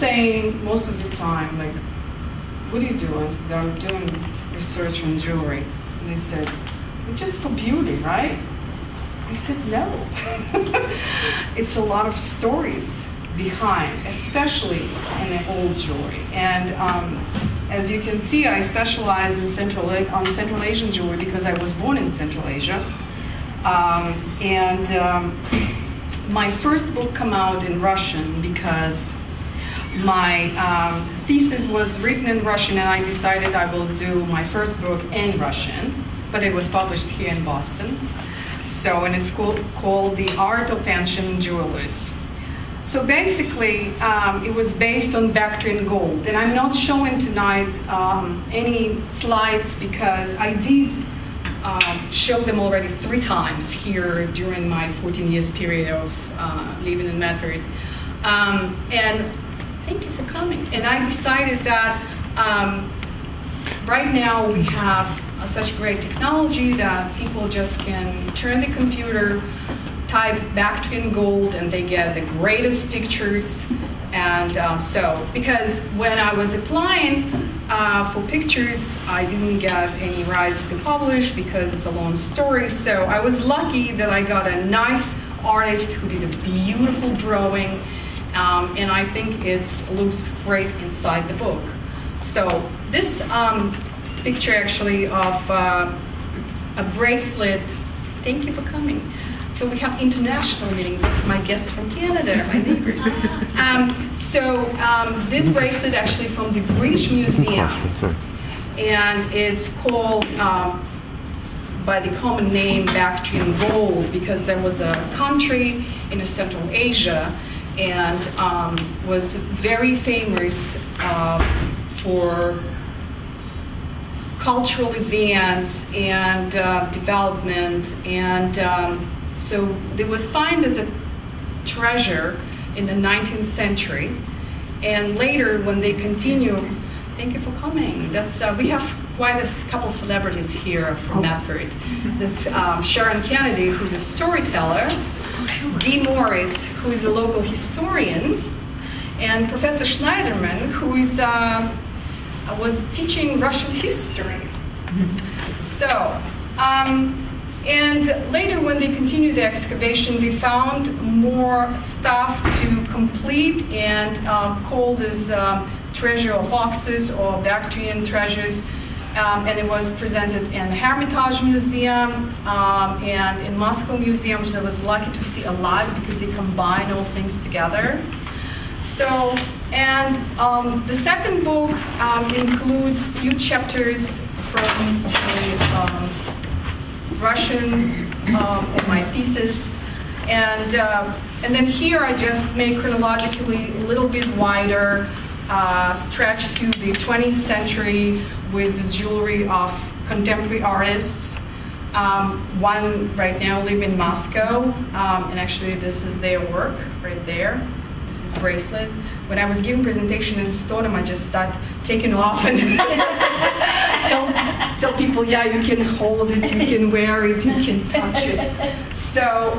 saying most of the time, like, what are you doing? I said, I'm doing research on jewelry. And they said, it's just for beauty, right? I said, no. It's a lot of stories behind, especially in the old jewelry. And as you can see, I specialize in Central Asian jewelry because I was born in Central Asia. My first book came out in Russian because my thesis was written in Russian, and I decided I will do my first book in Russian, but it was published here in Boston. So, and it's called The Art of Ancient Jewelers. So basically, it was based on Bactrian gold, and I'm not showing tonight any slides because I did show them already 3 times here during my 14 years period of living in Medford. And thank you for coming. And I decided that right now we have such great technology that people just can turn the computer, type Bactrian gold, and they get the greatest pictures. And so, because when I was applying for pictures, I didn't get any rights to publish because it's a long story. So I was lucky that I got a nice artist who did a beautiful drawing, and I think it looks great inside the book. So this picture actually of a bracelet. Thank you for coming. So we have international meeting with my guests from Canada, my neighbors. This bracelet actually from the British Museum, and it's called by the common name Bactrian gold because there was a country in Central Asia and was very famous for cultural events and development, and so it was found as a treasure in the 19th century, and later when they continue, thank you for coming. That's we have quite a couple celebrities here from Medford. This Sharon Kennedy, who's a storyteller, Dee Morris, who is a local historian, and Professor Schneiderman, who is was teaching Russian history. So, and later when they continued the excavation, they found more stuff to complete and called this treasure of Oxus or Bactrian treasures. And it was presented in the Hermitage Museum and in Moscow Museum, which I was lucky to see a lot because they combine all things together. So, and the second book includes a few chapters from the Russian of my thesis, and then here I just make chronologically a little bit wider, stretch to the 20th century with the jewelry of contemporary artists. One right now live in Moscow, and actually this is their work right there. This is bracelet. When I was giving presentation in Stodom, I just started taking off and tell people, yeah, you can hold it, you can wear it, you can touch it. So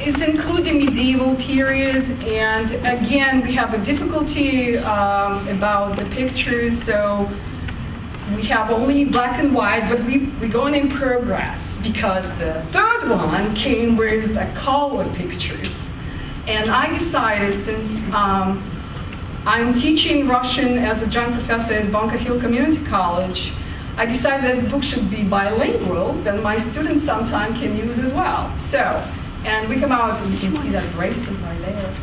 it's include the medieval period, and again, we have a difficulty about the pictures, so we have only black and white, but we're going in progress because the third one came with a color pictures. And I decided, since I'm teaching Russian as a joint professor at Bunker Hill Community College, I decided that the book should be bilingual, then my students sometimes can use as well. So, and we come out, and you can see that bracelet right there.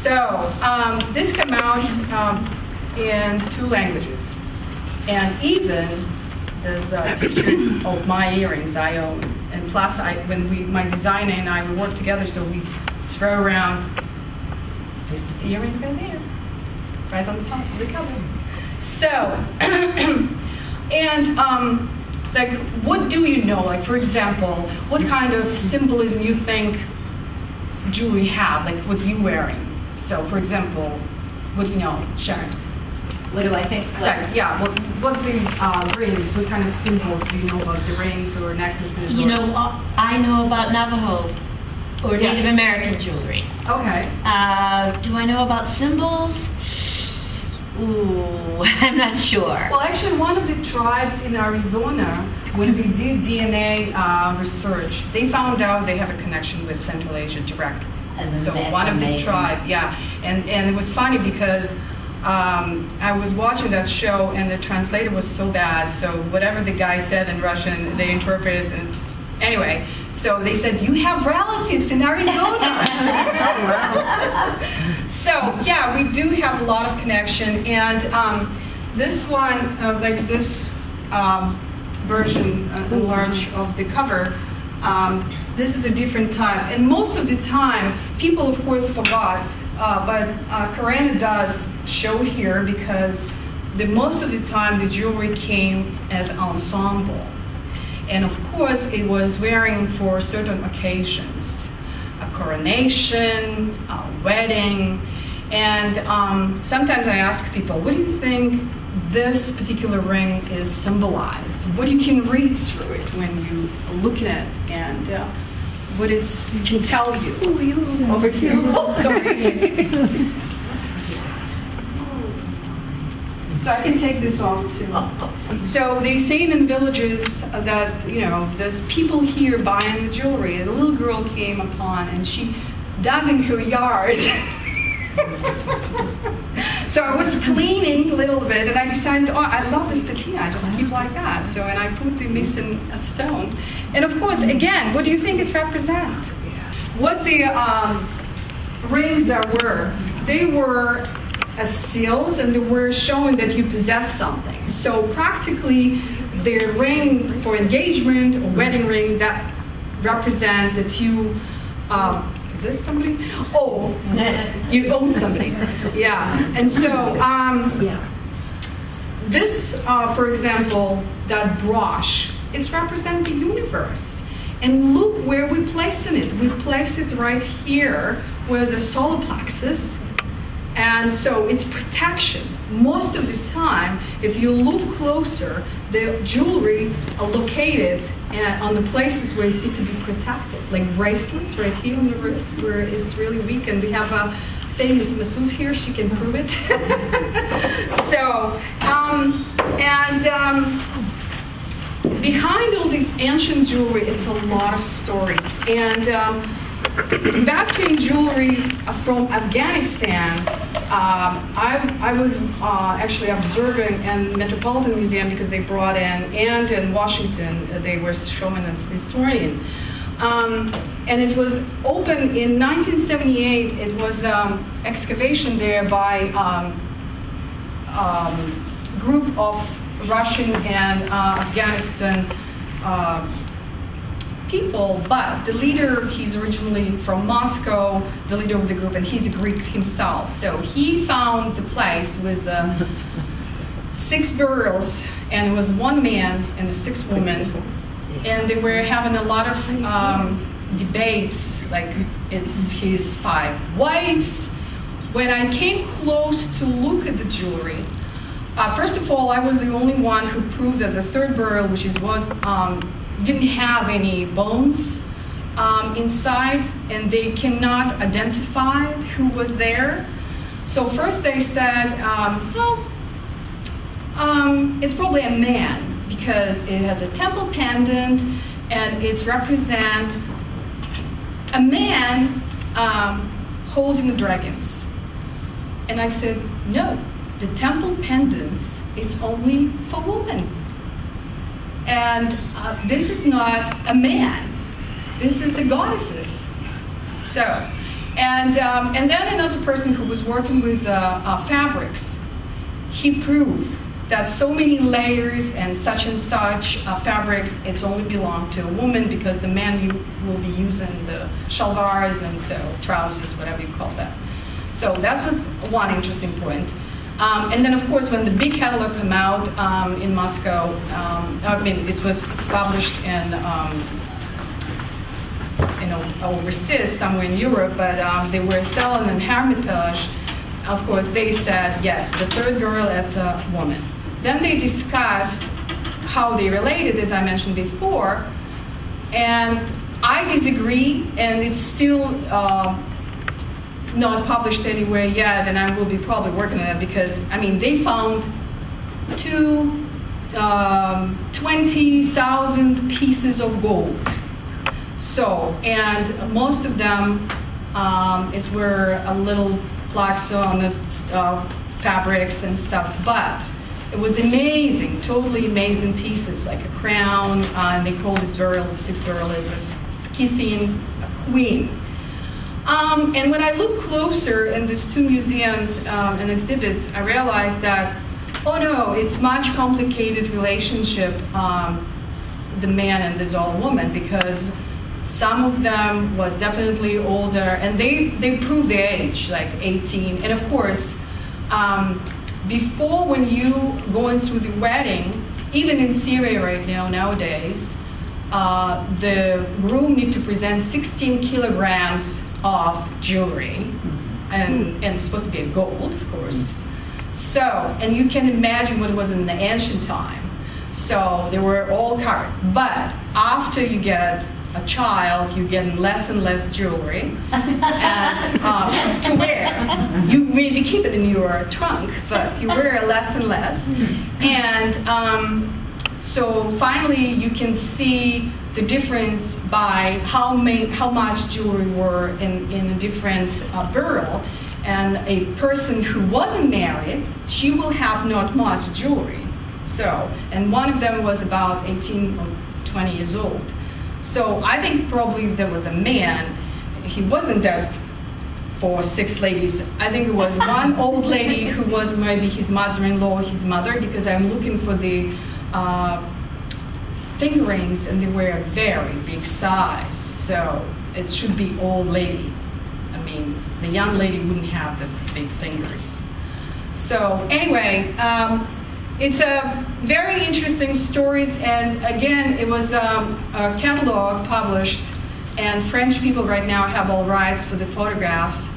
So, this came out in 2 languages. And even there's pictures of my earrings I own. And plus, my designer and I work together, so we throw around, this is the earring right there, right on the top of the cover. So, and like, what do you know? Like, for example, what kind of symbolism you think jewelry have? Like, what you wearing? So, for example, what do you know, Sharon? What do I think? Like, yeah, what the rings? What kind of symbols do you know about the rings or necklaces? You know, I know about Navajo or Native American jewelry. Okay. Do I know about symbols? Ooh, I'm not sure. Well, actually, one of the tribes in Arizona, when we did DNA research, they found out they have a connection with Central Asia directly. So one of the tribes, yeah. And it was funny because I was watching that show and the translator was so bad. So whatever the guy said in Russian, they interpreted. And anyway, so they said, you have relatives in Arizona. So yeah, we do have a lot of connection. And this one, like this version, enlarged of the cover, this is a different type. And most of the time, people of course forgot, but Karenna does show here because most of the time the jewelry came as ensemble. And of course, it was wearing for certain occasions, a coronation, a wedding. And sometimes I ask people, what do you think this particular ring is symbolized? What you can read through it when you look at it, and what it can tell you. Over here. Oh, sorry. So I can take this off too. So they say in the villages that, you know, there's people here buying the jewelry. A little girl came upon and she dug in her yard. So I was cleaning a little bit and I decided, oh, I love this patina, I just keep like that. So, and I put the missing stone. And of course, again, what do you think it represents? What the rings that were? They were seals, and they were showing that you possess something. So practically, the ring for engagement or wedding ring that represent that you, is this somebody? Oh, you own somebody. Yeah, and so this, for example, that brush, it's represent the universe. And look where we place it. We place it right here, where the solar plexus. And so it's protection. Most of the time, if you look closer, the jewelry are located on the places where it's need to be protected, like bracelets right here on the wrist where it's really weak. And we have a famous masseuse here; she can prove it. So, behind all these ancient jewelry, it's a lot of stories. And Bactrian jewelry from Afghanistan, I was actually observing in Metropolitan Museum because they brought in, and in Washington they were showing at Smithsonian. And it was open in 1978. It was excavation there by group of Russian and Afghanistan people, but the leader, he's originally from Moscow, the leader of the group, and he's a Greek himself. So he found the place with 6 burials, and it was 1 man and 6 women, and they were having a lot of debates, like it's his 5 wives. When I came close to look at the jewelry, first of all, I was the only one who proved that the 3rd burial, which is what didn't have any bones inside, and they cannot identify who was there. So first they said, it's probably a man because it has a temple pendant and it represents a man holding dragons. And I said, no, the temple pendants is only for women. And this is not a man. This is a goddesses. So, and then another person who was working with fabrics, he proved that so many layers and such fabrics, it's only belong to a woman because the man you will be using the shalvars and so trousers, whatever you call that. So that was one interesting point. And then, of course, when the big catalog came out in Moscow, I mean, it was published in overseas, somewhere in Europe, but they were selling in Hermitage. Of course, they said, yes, the 3rd girl, that's a woman. Then they discussed how they related, as I mentioned before, and I disagree, and it's still not published anywhere yet, and I will be probably working on it because, I mean, they found 20,000 pieces of gold. So, and most of them, it were a little plaques on the fabrics and stuff, but it was amazing, totally amazing pieces, like a crown, and they called this burial, the sixth burial, it was kissing a queen. And when I look closer in these two museums and exhibits, I realized that, oh no, it's much complicated relationship, the man and this old woman, because some of them was definitely older, and they proved their age, like 18. And of course, before, when you going through the wedding, even in Syria right now, nowadays, the groom need to present 16 kilograms of jewelry, and it's supposed to be a gold, of course. So, and you can imagine what it was in the ancient time. So they were all covered. But after you get a child, you get less and less jewelry and, to wear. You maybe keep it in your trunk, but you wear less and less. And so finally you can see the difference by how much jewelry were in a different burial. And a person who wasn't married, she will have not much jewelry. So, and one of them was about 18 or 20 years old. So I think probably there was a man, he wasn't there for 6 ladies. I think it was one old lady who was maybe his mother-in-law, his mother, because I'm looking for the finger rings, and they were a very big size. So it should be old lady. I mean, the young lady wouldn't have this big fingers. So anyway, it's a very interesting stories, and again, it was a catalog published, and French people right now have all rights for the photographs.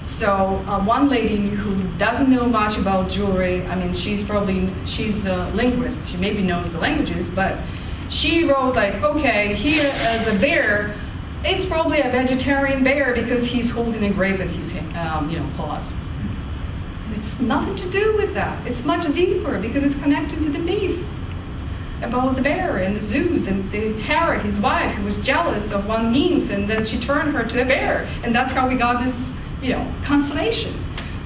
So one lady who doesn't know much about jewelry, I mean, she's a linguist, she maybe knows the languages, but she wrote like, okay, here the bear, it's probably a vegetarian bear because he's holding a grape in his paws. It's nothing to do with that. It's much deeper because it's connected to the myth about the bear and the zoos and the Hera, his wife, who was jealous of one nymph, and then she turned her to a bear, and that's how we got this, constellation.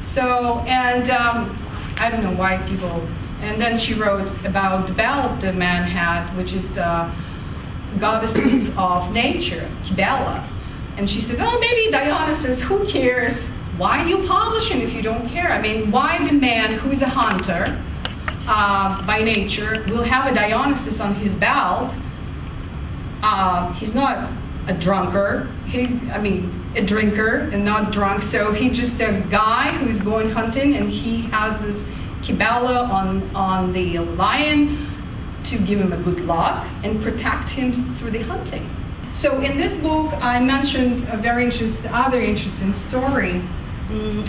So, and I don't know why people. And then she wrote about the bell the man had, which is goddesses of nature, Kibela. And she said, oh, maybe Dionysus, who cares? Why are you publishing if you don't care? I mean, why the man who is a hunter by nature will have a Dionysus on his belt? He's not a drunkard. A drinker and not drunk. So he's just a guy who's going hunting, and he has this Kibela on the lion to give him a good luck and protect him through the hunting. So in this book, I mentioned a very other interesting story,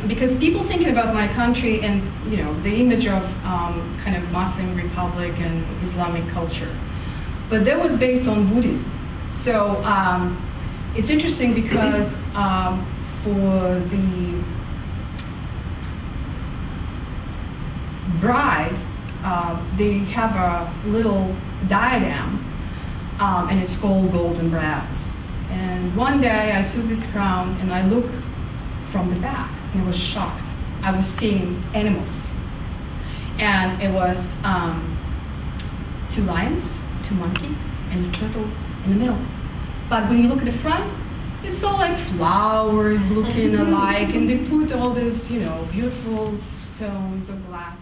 because people thinking about my country and the image of kind of Muslim Republic and Islamic culture, but that was based on Buddhism. So it's interesting because for the bride, they have a little diadem, and it's called golden brass. And one day I took this crown and I looked from the back, and I was shocked. I was seeing animals, and it was 2 lions, 2 monkeys, and a turtle in the middle. But when you look at the front, it's all like flowers looking alike, and they put all these, beautiful stones or glass.